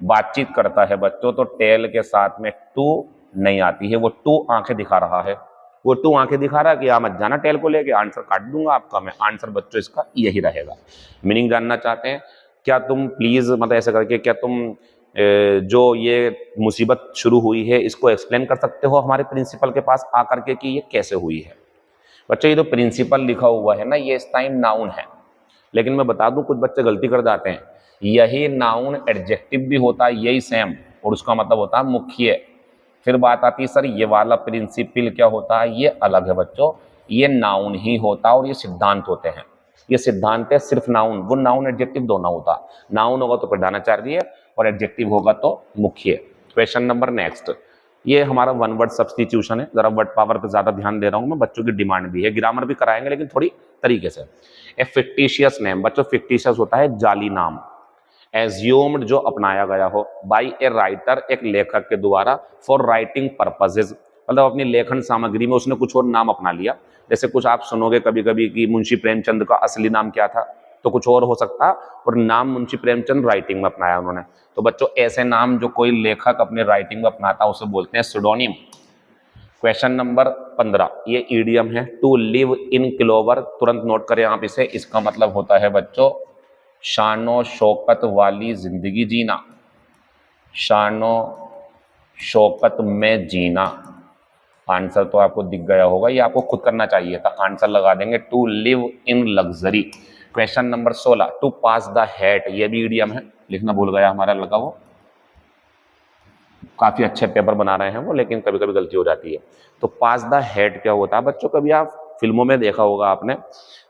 बातचीत करता है बच्चों, तो टेल के साथ में टू नहीं आती है, वो टू आंखें दिखा रहा है। वो टू आंखें दिखा रहा है कि आप मत जाना टेल को लेके, आंसर काट दूंगा आपका मैं। आंसर बच्चों इसका यही रहेगा। मीनिंग जानना चाहते हैं? क्या तुम प्लीज मतलब ऐसे करके, क्या तुम जो ये मुसीबत शुरू हुई है इसको एक्सप्लेन कर सकते हो हमारे प्रिंसिपल के पास आकर के कि ये कैसे हुई है? बच्चों ये तो प्रिंसिपल लिखा हुआ है ना, ये इस टाइम नाउन है। लेकिन मैं बता दूं, कुछ बच्चे गलती कर जाते हैं, यही नाउन एडजेक्टिव भी होता है, यही सेम, और उसका मतलब होता है मुख्य। फिर बात आती है सर ये वाला प्रिंसिपल क्या होता है? ये अलग है बच्चों, ये नाउन ही होता है और ये सिद्धांत होते हैं। ये सिद्धांत है सिर्फ नाउन, वो नाउन एडजेक्टिव दोनों होता। नाउन होगा तो प्रधानाचार्य और एडजेक्टिव होगा तो मुख्य। क्वेश्चन नंबर नेक्स्ट, ये हमारा वन वर्ड सब्स्टिट्यूशन है। जरा वर्ड पावर पे ज्यादा ध्यान दे रहा हूं मैं, बच्चों की डिमांड भी है, ग्रामर भी कराएंगे लेकिन थोड़ी तरीके से। ए फिक्टिशियस नेम, बच्चों फिक्टिशियस होता है जाली नाम। एज्यूम्ड, जो अपनाया गया हो, बाई ए राइटर, एक लेखक के द्वारा, फॉर राइटिंग पर्पजेज, मतलब अपनी लेखन सामग्री में उसने कुछ और नाम अपना लिया। जैसे कुछ आप सुनोगे कभी कभी कि मुंशी प्रेमचंद का असली नाम क्या था, तो कुछ और हो सकता, और नाम मुंशी प्रेमचंद राइटिंग में अपनाया उन्होंने। तो बच्चों ऐसे नाम जो कोई लेखक अपने राइटिंग में अपनाता है उसे बोलते हैं सुडोनिम। क्वेश्चन नंबर 15, ये ईडियम है, टू लिव इन क्लोवर। तुरंत नोट करें आप इसे, इसका मतलब होता है बच्चों शानो शौकत वाली जिंदगी जीना, शानो शौकत में जीना। आंसर तो आपको दिख गया होगा, ये आपको खुद करना चाहिए था। आंसर लगा देंगे to live in luxury. Question number 16, to pass the hat, ये भी ईडियम है, लिखना भूल गया हमारा लड़का, वो काफी अच्छे पेपर बना रहे हैं वो, लेकिन कभी कभी गलती हो जाती है। तो पास द हेड क्या होता है बच्चों? कभी आप फिल्मों में देखा होगा आपने,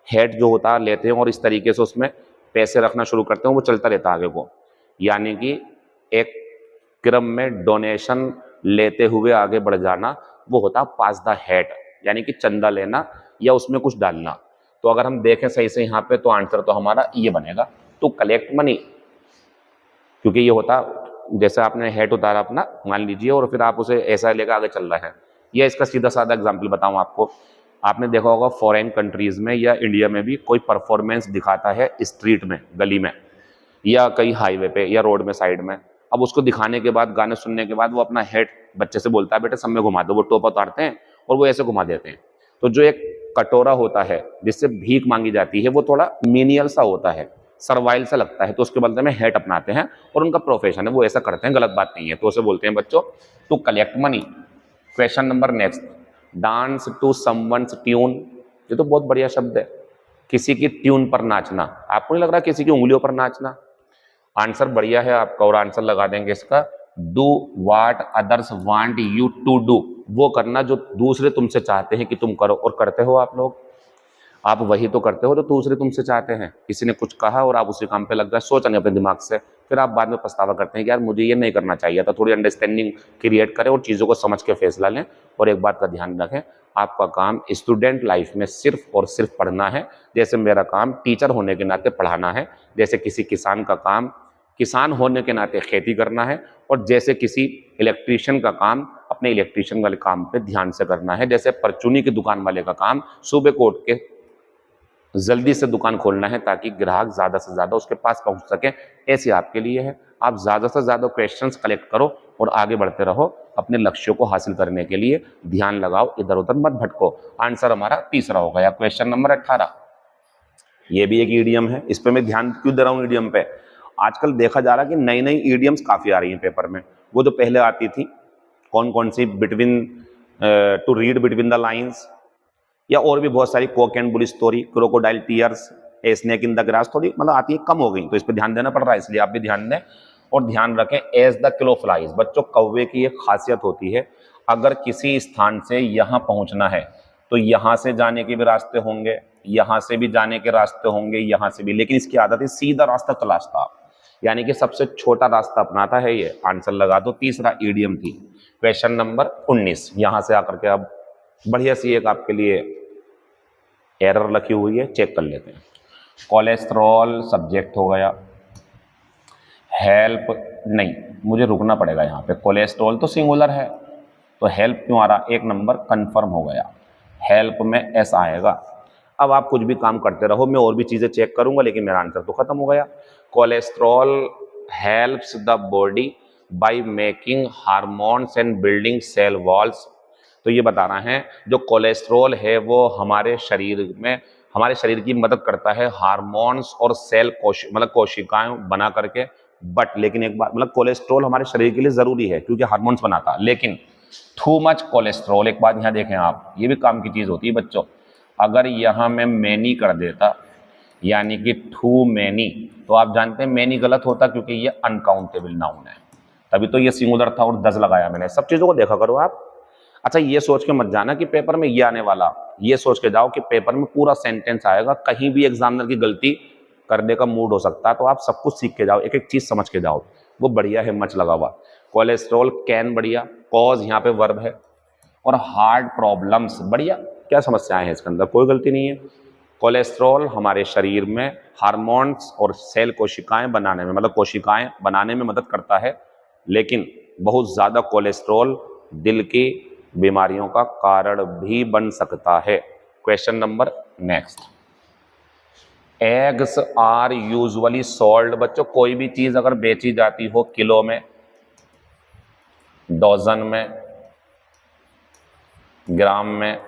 हेड जो होता है लेते हैं और इस तरीके से उसमें पैसे रखना शुरू करते हैं, वो चलता रहता है आगे को। यानी कि एक क्रम में डोनेशन लेते हुए आगे बढ़ जाना, वो होता है पास द हेड, यानी कि चंदा लेना या उसमें कुछ डालना। तो अगर हम देखें सही से यहाँ पे, तो आंसर तो हमारा ये बनेगा, टू कलेक्ट मनी। क्योंकि ये होता, जैसे आपने हेड उतारा अपना मान लीजिए, और फिर आप उसे ऐसा लेकर आगे चल रहा है। या इसका सीधा साधा एग्जांपल बताऊं आपको, आपने देखा होगा फॉरेन कंट्रीज में या इंडिया में भी कोई परफॉर्मेंस दिखाता है स्ट्रीट में, गली में, या कहीं हाईवे पे या रोड में साइड में। अब उसको दिखाने के बाद, गाने सुनने के बाद, वो अपना हेड बच्चे से बोलता है बेटा सब में घुमा दो, वो टोपा उतारते हैं और वो ऐसे घुमा देते हैं। तो जो एक कटोरा होता है जिससे भीख मांगी जाती है, वो थोड़ा मीनियल सा होता है, सर्वाइल सा लगता है, तो उसके बदले में हेट अपनाते हैं और उनका प्रोफेशन है, वो ऐसा करते हैं, गलत बात नहीं है। तो उसे बोलते हैं बच्चों to collect money. Question number next, dance to someone's tune, ये तो बहुत बढ़िया शब्द है, किसी की ट्यून पर नाचना। आपको नहीं लग रहा किसी की उंगलियों पर नाचना? आंसर बढ़िया है आपका, और आंसर लगा देंगे इसका, do what others want you to do, वो करना जो दूसरे तुमसे चाहते हैं कि तुम करो, और करते हो आप लोग। आप वही तो करते हो जो दूसरे तुमसे चाहते हैं। किसी ने कुछ कहा और आप उसी काम पे लग गए, सोचेंगे अपने दिमाग से, फिर आप बाद में पछतावा करते हैं कि यार मुझे ये नहीं करना चाहिए था। थोड़ी अंडरस्टैंडिंग क्रिएट करें और चीज़ों को समझ के फैसला लें। और एक बात का ध्यान रखें, आपका काम स्टूडेंट लाइफ में सिर्फ और सिर्फ पढ़ना है। जैसे मेरा काम टीचर होने के नाते पढ़ाना है, जैसे किसी किसान का काम किसान होने के नाते खेती करना है, और जैसे किसी इलेक्ट्रीशियन का काम अपने इलेक्ट्रीशियन वाले काम पे ध्यान से करना है, जैसे परचूनी की दुकान वाले का काम सुबह को उठ के जल्दी से दुकान खोलना है ताकि ग्राहक ज़्यादा से ज़्यादा उसके पास पहुंच सके, ऐसे आपके लिए है। आप ज़्यादा से ज़्यादा क्वेश्चंस कलेक्ट करो और आगे बढ़ते रहो अपने लक्ष्यों को हासिल करने के लिए। ध्यान लगाओ, इधर उधर मत भटको। आंसर हमारा तीसरा हो गया, क्वेश्चन नंबर 18। ये भी एक ईडियम है, इस पे मैं ध्यान क्यों दे रहा हूँ ईडियम पे? आजकल देखा जा रहा है कि नई नई ईडियम्स काफ़ी आ रही हैं पेपर में। वो जो पहले आती थी, कौन कौन सी, between, to read between the lines, या और भी बहुत सारी, cock and bull story, crocodile tears, a snake in the grass, थोड़ी मतलब आती है, कम हो गई, तो इस पर ध्यान देना पड़ रहा है, इसलिए आप भी ध्यान दें। और ध्यान रखें, एज द क्लो फ्लाइज, बच्चों कौवे की एक खासियत होती है, अगर किसी स्थान से यहाँ पहुँचना है तो यहाँ से जाने के भी रास्ते होंगे, यहाँ से भी जाने के रास्ते होंगे, यहाँ से भी, लेकिन इसकी आदत है सीधा रास्ता तलाशता, यानी कि सबसे छोटा रास्ता अपनाता है ये। आंसर लगा दो, तीसरा ईडियम थी। क्वेश्चन नंबर 19, यहाँ से आकर के अब बढ़िया सी एक आपके लिए एरर लिखी हुई है, चेक कर लेते हैं। कोलेस्ट्रॉल सब्जेक्ट हो गया, हेल्प नहीं, मुझे रुकना पड़ेगा यहाँ पे। कोलेस्ट्रॉल तो सिंगुलर है, तो हेल्प क्यों आ रहा? एक नंबर कंफर्म हो गया, हेल्प में एस आएगा। अब आप कुछ भी काम करते रहो, मैं और भी चीज़ें चेक करूंगा, लेकिन मेरा आंसर तो खत्म हो गया। Cholesterol helps the body by making hormones and building cell walls. तो ये बता रहे हैं जो कोलेस्ट्रॉल है वो हमारे शरीर में, हमारे शरीर की मदद करता है हार्मोन्स और सेल मतलब कोशिकाएं बना करके। बट लेकिन एक बात, मतलब कोलेस्ट्रॉल हमारे शरीर के लिए ज़रूरी है क्योंकि हार्मोन्स बनाता है, लेकिन टू मच कोलेस्ट्रॉल, एक बात यहाँ देखें आप, ये भी काम की चीज़ होती है बच्चों। अगर यहाँ मैं मैनी कर देता, यानी कि टू मैनी, तो आप जानते हैं मैनी गलत होता क्योंकि ये अनकाउंटेबल नाउन है, तभी तो ये सिंगुलर था और 10 लगाया मैंने। सब चीज़ों को देखा करो आप। अच्छा, ये सोच के मत जाना कि पेपर में ये आने वाला, ये सोच के जाओ कि पेपर में पूरा सेंटेंस आएगा, कहीं भी एग्जामिनर की गलती करने का मूड हो सकता है, तो आप सब कुछ सीख के जाओ, एक एक चीज़ समझ के जाओ, वो बढ़िया है, मच लगा हुआ। कोलेस्ट्रॉल कैन बढ़िया, कॉज यहाँ पे वर्ब है, और हार्ट प्रॉब्लम्स बढ़िया, क्या समस्याएं हैं इसके अंदर, कोई गलती नहीं है। कोलेस्ट्रॉल हमारे शरीर में हार्मोन्स और सेल कोशिकाएं बनाने में, मतलब कोशिकाएं बनाने में मदद करता है, लेकिन बहुत ज़्यादा कोलेस्ट्रॉल दिल की बीमारियों का कारण भी बन सकता है। Question number next, eggs are usually sold. बच्चों कोई भी चीज अगर बेची जाती हो किलो में, डॉजन में, ग्राम में,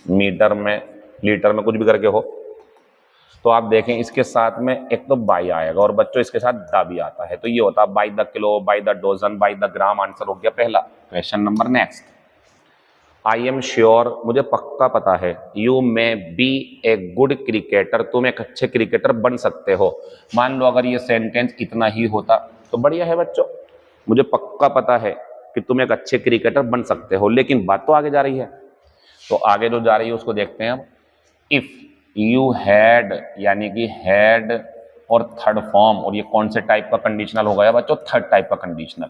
मीटर में, लीटर में, कुछ भी करके हो, तो आप देखें इसके साथ में एक तो बाई आएगा और बच्चों इसके साथ दा भी आता है, तो ये होता है by the kilo, by the dozen, by the gram. Answer हो गया पहला। Question number next, I am sure, मुझे पक्का पता है, you may be a good cricketer, तुम एक अच्छे क्रिकेटर बन सकते हो। मान लो अगर ये सेंटेंस इतना ही होता तो बढ़िया है बच्चों, मुझे पक्का पता है कि तुम एक अच्छे क्रिकेटर बन सकते हो, लेकिन बात तो आगे जा रही है, तो आगे जो जा रही है उसको देखते हैं अब। इफ यू हैड, यानी कि हैड और थर्ड फॉर्म, और ये कौन से टाइप का कंडीशनल हो गया बच्चों? थर्ड टाइप का कंडीशनल।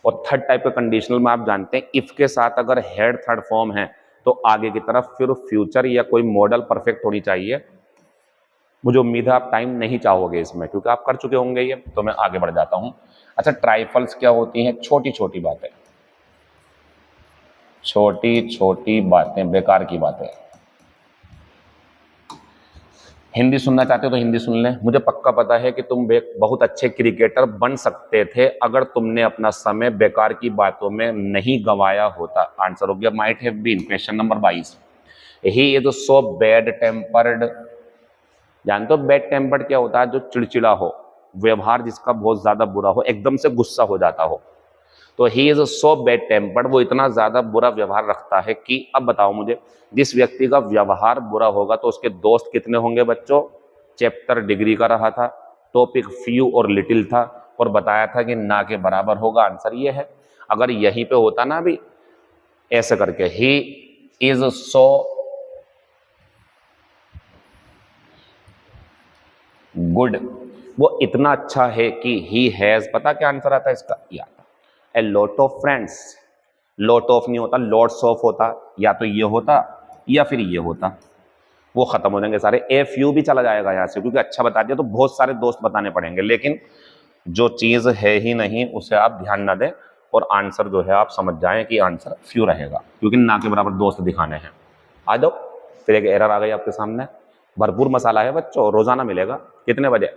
और थर्ड टाइप का कंडीशनल में आप जानते हैं इफ के साथ अगर हैड थर्ड फॉर्म है तो आगे की तरफ फिर फ्यूचर या कोई मॉडल परफेक्ट होनी चाहिए। मुझे उम्मीद है आप टाइम नहीं चाहोगे इसमें क्योंकि आप कर चुके होंगे ये, तो मैं आगे बढ़ जाता हूं। अच्छा, ट्राइफल्स क्या होती हैं? छोटी छोटी बातें, छोटी छोटी बातें, बेकार की बातें। हिंदी सुनना चाहते हो तो हिंदी सुन लें। मुझे पक्का पता है कि तुम बहुत अच्छे क्रिकेटर बन सकते थे अगर तुमने अपना समय बेकार की बातों में नहीं गंवाया होता। आंसर हो गया might have been. Question number 22, he is so bad tempered. जानते हो बैड टेम्पर्ड क्या होता है? जो चिड़चिड़ा हो, व्यवहार जिसका बहुत ज्यादा बुरा हो, एकदम से गुस्सा हो जाता हो, तो ही इज सो बैड टेम्पर्ड, वो इतना ज्यादा बुरा व्यवहार रखता है कि, अब बताओ मुझे, जिस व्यक्ति का व्यवहार बुरा होगा तो उसके दोस्त कितने होंगे बच्चों? चैप्टर डिग्री का रहा था, टॉपिक फ्यू और लिटिल था, और बताया था कि ना के बराबर होगा। आंसर ये है। अगर यहीं पे होता ना अभी ऐसे करके, ही इज सो गुड, वो इतना अच्छा है कि ही हैज, पता क्या आंसर आता है इसका? या a lot of friends. Lot of नहीं होता, लॉट्स ऑफ होता, या तो ये होता या फिर ये होता, वो खत्म हो जाएंगे सारे। ए फ्यू भी चला जाएगा यहाँ से क्योंकि अच्छा बता दिया तो बहुत सारे दोस्त बताने पड़ेंगे, लेकिन जो चीज़ है ही नहीं उसे आप ध्यान ना दें और आंसर जो है आप समझ जाएं कि आंसर फ्यू रहेगा क्योंकि ना के बराबर दोस्त दिखाने हैं। आ जाओ, फिर एक एरर आ गई आपके सामने। भरपूर मसाला है बच्चों, रोजाना मिलेगा। कितने बजे?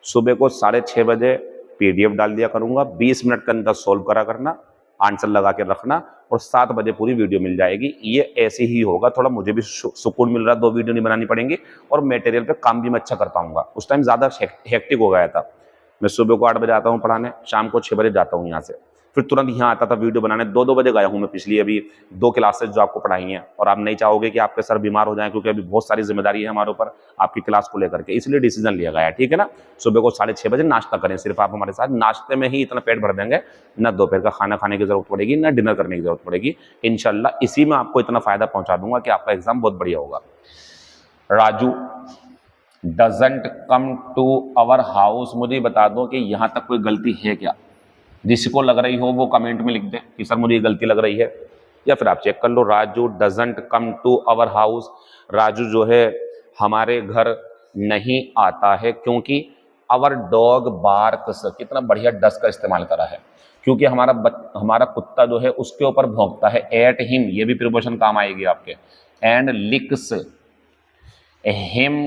सुबह को 6:30 बजे पीडीएफ डाल दिया करूंगा, 20 मिनट के अंदर सोल्व करा करना, आंसर लगा के रखना, और 7 बजे पूरी वीडियो मिल जाएगी। ये ऐसे ही होगा, थोड़ा मुझे भी सुकून मिल रहा है, 2 वीडियो नहीं बनानी पड़ेंगी और मटेरियल पे काम भी मैं अच्छा कर पाऊंगा। उस टाइम ज्यादा हेक्टिक हो गया था। मैं सुबह को 8 बजे आता हूँ पढ़ाने, शाम को 6 बजे जाता हूँ यहाँ से, फिर तुरंत यहाँ आता था वीडियो बनाने। 2-2 बजे गया हूँ मैं पिछली अभी 2 क्लासेस जो आपको पढ़ाई हैं, और आप नहीं चाहोगे कि आपके सर बीमार हो जाएं, क्योंकि अभी बहुत सारी जिम्मेदारी है हमारे ऊपर आपकी क्लास को लेकर के, इसलिए डिसीजन लिया गया है, ठीक है ना। सुबह को 6:30 बजे नाश्ता करें सिर्फ आप हमारे साथ, नाश्ते में ही इतना पेट भर देंगे, ना दोपहर का खाना खाने की जरूरत पड़ेगी, ना डिनर करने की जरूरत पड़ेगी। इंशाल्लाह इसी में आपको इतना फायदा पहुंचा दूंगा कि आपका एग्जाम बहुत बढ़िया होगा। Raju doesn't come to our house, मुझे बता दो कि यहाँ तक कोई गलती है क्या? जिसको लग रही हो वो कमेंट में लिख दे कि सर मुझे ये गलती लग रही है, या फिर आप चेक कर लो। Raju doesn't come to our house, Raju जो है हमारे घर नहीं आता है क्योंकि अवर डॉग बार्क्स, कितना बढ़िया डस का इस्तेमाल करा है, क्योंकि हमारा कुत्ता जो है उसके ऊपर भौंकता है। एट हिम, ये भी प्रिपोजिशन काम आएगी आपके। एंड लिक्स हिम,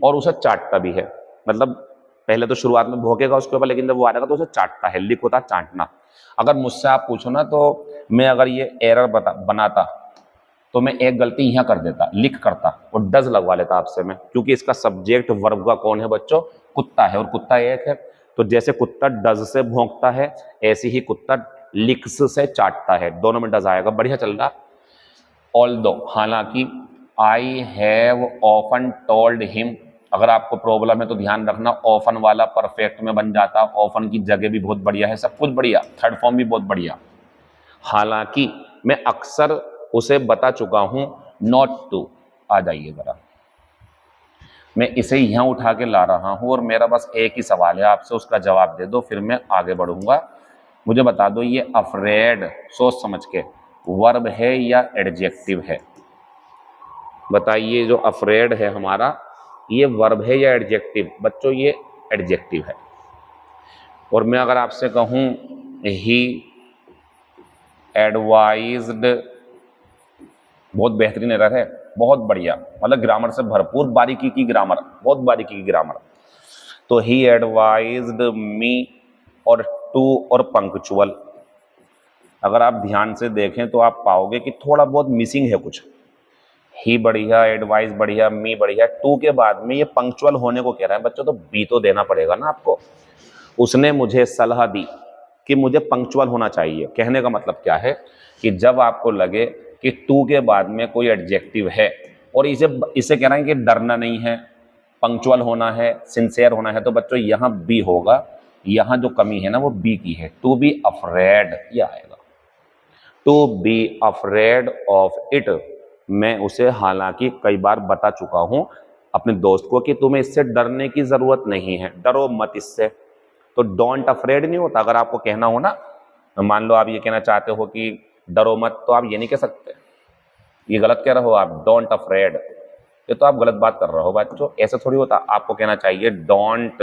और उसे चाटता भी है, मतलब पहले तो शुरुआत में भौंकेगा उसके ऊपर, लेकिन जब वो आएगा तो उसे चाटता है। लिक होता चाटना। अगर मुझसे आप पूछो ना, तो मैं अगर ये एरर बनाता तो मैं एक गलती यहाँ कर देता, लिक करता और डज लगवा लेता आपसे मैं, क्योंकि इसका सब्जेक्ट वर्ब का कौन है बच्चों? कुत्ता है, और कुत्ता एक है। तो जैसे कुत्ता डज से भौंकता है, ऐसे ही कुत्ता लिक्स से चाटता है, दोनों में डज आएगा। बढ़िया चल रहा। ऑल्दो, हालांकि, I have often told him, अगर आपको प्रॉब्लम है तो ध्यान रखना, ऑफन वाला परफेक्ट में बन जाता, ऑफन की जगह भी बहुत बढ़िया है, सब कुछ बढ़िया, थर्ड फॉर्म भी बहुत बढ़िया। हालांकि मैं अक्सर उसे बता चुका हूं नॉट टू, आ जाइए जरा, मैं इसे यहां उठा के ला रहा हूं और मेरा बस एक ही सवाल है आपसे, उसका जवाब दे दो फिर मैं आगे बढ़ूंगा। मुझे बता दो ये अफ्रेड, सोच समझ के, वर्ब है या एडजेक्टिव है? बताइए, जो अफ्रेड है हमारा, ये वर्ब है या एडजेक्टिव? बच्चों ये एडजेक्टिव है। और मैं अगर आपसे कहूं ही एडवाइज्ड, बहुत बेहतरीन एरर है, बहुत बढ़िया, मतलब ग्रामर से भरपूर बारीकी की ग्रामर, बहुत बारीकी की ग्रामर। तो ही एडवाइज्ड मी और टू और पंक्चुअल, अगर आप ध्यान से देखें तो आप पाओगे कि थोड़ा बहुत मिसिंग है कुछ। ही बढ़िया, एडवाइस बढ़िया, मी बढ़िया, टू के बाद में ये पंक्चुअल होने को कह रहा है बच्चों, तो बी तो देना पड़ेगा ना आपको। उसने मुझे सलाह दी कि मुझे पंक्चुअल होना चाहिए। कहने का मतलब क्या है कि जब आपको लगे कि टू के बाद में कोई एडजेक्टिव है और इसे कह रहे हैं कि डरना नहीं है, पंक्चुअल होना है, सिंसियर होना है, तो बच्चों यहाँ बी होगा। यहाँ जो कमी है ना वो बी की है, टू बी अफ्रेड ये आएगा, to be afraid of it. मैं उसे हालांकि कई बार बता चुका हूं अपने दोस्त को कि तुम्हें इससे डरने की जरूरत नहीं है, डरो मत इससे। तो डोंट अफ्रेड नहीं होता, अगर आपको कहना हो ना, मान लो आप ये कहना चाहते हो कि डरो मत, तो आप ये नहीं कह सकते, ये गलत कह रहे हो आप, डोंट अफ्रेड, ये तो आप गलत बात कर रहे हो बच्चों, ऐसा थोड़ी होता। आपको कहना चाहिए डोंट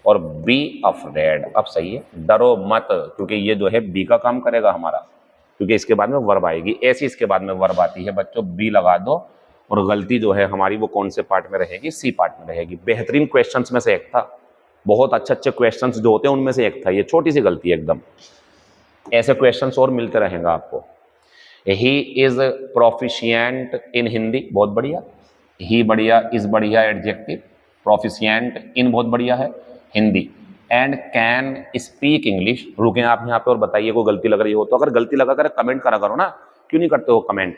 और बी अफ्रेड। अब सही है, डरो मत, क्योंकि ये जो है बी का काम करेगा हमारा, क्योंकि इसके बाद में वर्ब आएगी, ऐसी इसके बाद में वर्ब आती है बच्चों, बी लगा दो। और गलती जो है हमारी वो कौन से पार्ट में रहेगी? सी पार्ट में रहेगी। बेहतरीन क्वेश्चंस में से एक था, बहुत अच्छे अच्छे क्वेश्चंस जो होते हैं उनमें से एक था, ये छोटी सी गलती है एकदम। ऐसे क्वेश्चंस और मिलते रहेंगे आपको। ही इज प्रोफिशिएंट इन हिंदी, बहुत बढ़िया, ही बढ़िया, इज बढ़िया एडजेक्टिव, प्रोफिशिएंट इन बहुत बढ़िया है Hindi. And can speak English, रुकें आप यहाँ पे और बताइए कोई गलती लग रही हो तो। अगर गलती लगा कर कमेंट करा करो ना, क्यों नहीं करते हो कमेंट?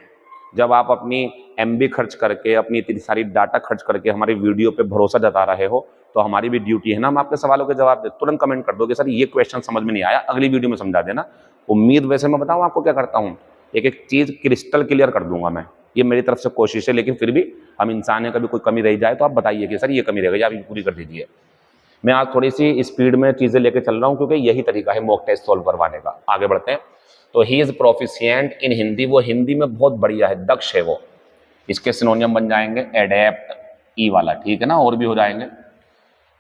जब आप अपनी एमबी खर्च करके, अपनी इतनी सारी डाटा खर्च करके हमारी वीडियो पे भरोसा जता रहे हो, तो हमारी भी ड्यूटी है ना हम आपके सवालों के जवाब दे। तुरंत कमेंट कर दो कि सर ये क्वेश्चन समझ में नहीं आया, अगली वीडियो में समझा देना। उम्मीद, वैसे मैं बताऊँ आपको क्या करता हूँ, एक एक चीज़ क्रिस्टल क्लियर कर दूंगा मैं, ये मेरी तरफ से कोशिश है, लेकिन फिर भी हम इंसान है, कभी कोई कमी रह जाए तो आप बताइए कि सर ये कमी रह गई, आप ये पूरी कर दीजिए। मैं आज थोड़ी सी स्पीड में चीज़ें लेके चल रहा हूँ, क्योंकि यही तरीका है मॉक टेस्ट सॉल्व करवाने का। आगे बढ़ते हैं। तो ही इज प्रोफिशिएंट इन हिंदी, वो हिंदी में बहुत बढ़िया है, दक्ष है वो। इसके सिनोनियम बन जाएंगे एडेप्ट, ई वाला, ठीक है ना, और भी हो जाएंगे।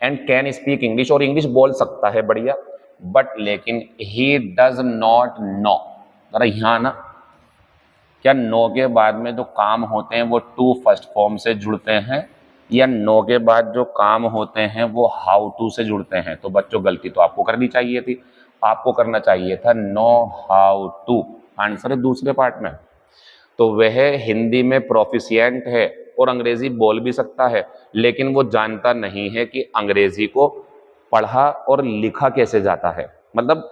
एंड कैन स्पीक इंग्लिश, और इंग्लिश बोल सकता है, बढ़िया, बट लेकिन ही डज नॉट नो, जरा यहाँ ना, क्या नो के बाद में जो काम होते हैं वो टू फर्स्ट फॉर्म से जुड़ते हैं, या नो के बाद जो काम होते हैं वो हाउ टू से जुड़ते हैं? तो बच्चों गलती तो आपको करनी चाहिए थी, आपको करना चाहिए था नो हाउ टू। आंसर है दूसरे पार्ट में। तो वह हिंदी में प्रोफिशिएंट है और अंग्रेजी बोल भी सकता है, लेकिन वो जानता नहीं है कि अंग्रेजी को पढ़ा और लिखा कैसे जाता है। मतलब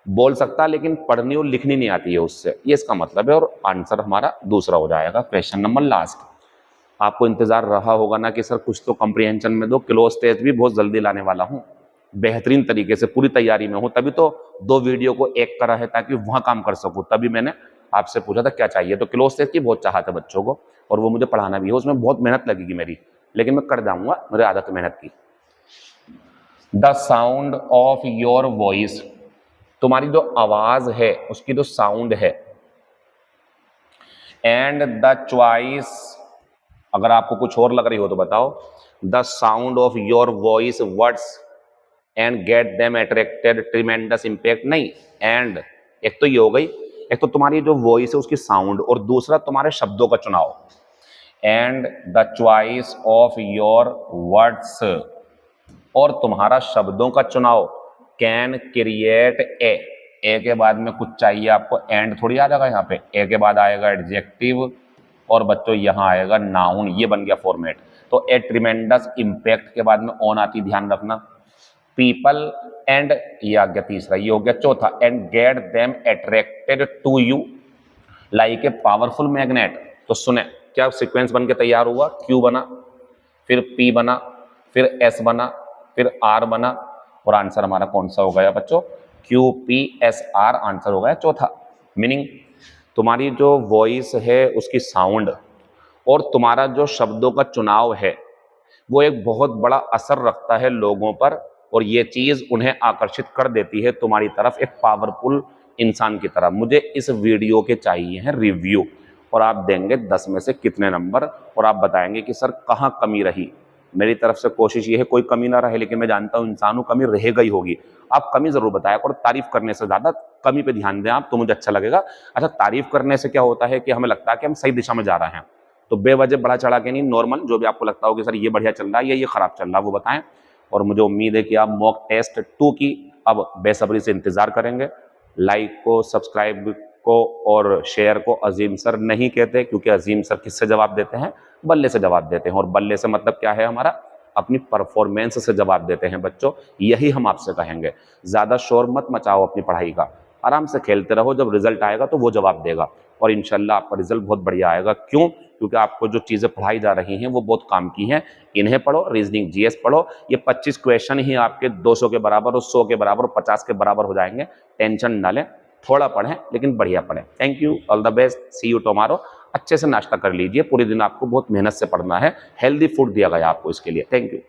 बोल सकता है लेकिन पढ़नी और लिखनी नहीं आती है उससे, ये इसका मतलब है। और आंसर हमारा दूसरा हो जाएगा। Question number last. आपको इंतजार रहा होगा ना कि सर कुछ तो कॉम्प्रिहेंशन में दो, क्लोज टेस्ट भी बहुत जल्दी लाने वाला हूँ, बेहतरीन तरीके से पूरी तैयारी में हूँ, तभी तो 2 वीडियो को एक करा है ताकि वहां काम कर सकूं। तभी मैंने आपसे पूछा था क्या चाहिए, तो क्लोज टेस्ट की बहुत चाहत है बच्चों को, और वो मुझे पढ़ाना भी है, उसमें बहुत मेहनत लगेगी मेरी, लेकिन मैं कर जाऊंगा, मेरी आदत है मेहनत की। The sound of your voice, तुम्हारी जो आवाज है उसकी जो साउंड है, एंड द चॉइस, अगर आपको कुछ और लग रही हो तो बताओ, the sound of your voice words and get them attracted tremendous impact, नहीं एंड, एक तो ये हो गई, एक तो तुम्हारी जो वॉइस है उसकी साउंड, और दूसरा तुम्हारे शब्दों का चुनाव। And the choice of your words, और तुम्हारा शब्दों का चुनाव, कैन क्रिएट ए के बाद में कुछ चाहिए आपको, एंड थोड़ी आ जाएगा यहाँ पे, ए के बाद आएगा एडजेक्टिव, और बच्चों यहाँ आएगा नाउन, ये बन गया फॉर्मेट। तो ए ट्रिमेंडस इम्पैक्ट के बाद में ऑन आती, ध्यान रखना। पीपल एंड, ये आ गया तीसरा, ये हो गया चौथा, and get them attracted to you like a powerful magnet. तो सुने क्या सीक्वेंस बन के तैयार हुआ, क्यू बना, फिर पी बना, फिर एस बना, फिर आर बना, और आंसर हमारा कौन सा हो गया बच्चों, Q P S our answer हो गया चौथा। मीनिंग तुम्हारी जो वॉइस है उसकी साउंड और तुम्हारा जो शब्दों का चुनाव है वो एक बहुत बड़ा असर रखता है लोगों पर, और ये चीज उन्हें आकर्षित कर देती है तुम्हारी तरफ, एक पावरफुल इंसान की तरफ। मुझे इस वीडियो के चाहिए हैं रिव्यू, और आप देंगे 10 में से कितने नंबर, और आप बताएंगे कि सर कहाँ कमी रही। मेरी तरफ से कोशिश ये है कोई कमी ना रहे, लेकिन मैं जानता हूँ इंसान को कमी रहेगा ही होगी। आप कमी जरूर बताया करो, तारीफ करने से ज्यादा कमी पे ध्यान दें आप, तो मुझे अच्छा लगेगा। अच्छा, तारीफ करने से क्या होता है कि हमें लगता है कि हम सही दिशा में जा रहे हैं, तो बेवजह बढ़ा चढ़ा के नहीं, नॉर्मल जो भी आपको लगता हो कि सर ये बढ़िया चल रहा है या ये खराब चल रहा है वो बताएं। और मुझे उम्मीद है कि आप मॉक टेस्ट 2 की अब बेसब्री से इंतजार करेंगे। लाइक को, सब्सक्राइब को और शेयर को अजीम सर नहीं कहते, क्योंकि अजीम सर किससे जवाब देते हैं, बल्ले से जवाब देते हैं, और बल्ले से मतलब क्या है हमारा, अपनी परफॉर्मेंस से जवाब देते हैं बच्चों। यही हम आपसे कहेंगे, ज्यादा शोर मत मचाओ अपनी पढ़ाई का, आराम से खेलते रहो, जब रिजल्ट आएगा तो वो जवाब देगा, और इंशाल्लाह आपका रिजल्ट बहुत बढ़िया आएगा। क्यों? क्योंकि आपको जो चीज़ें पढ़ाई जा रही हैं वो बहुत काम की हैं। इन्हें पढ़ो, रीजनिंग जीएस पढ़ो, ये 25 क्वेश्चन ही आपके 200 के बराबर और 100 के बराबर और 50 के बराबर हो जाएंगे। टेंशन ना लें, थोड़ा पढ़ें लेकिन बढ़िया पढ़ें। Thank you, all the best, see you tomorrow. अच्छे से नाश्ता कर लीजिए, पूरे दिन आपको बहुत मेहनत से पढ़ना है, हेल्दी फूड दिया गया आपको इसके लिए। Thank you.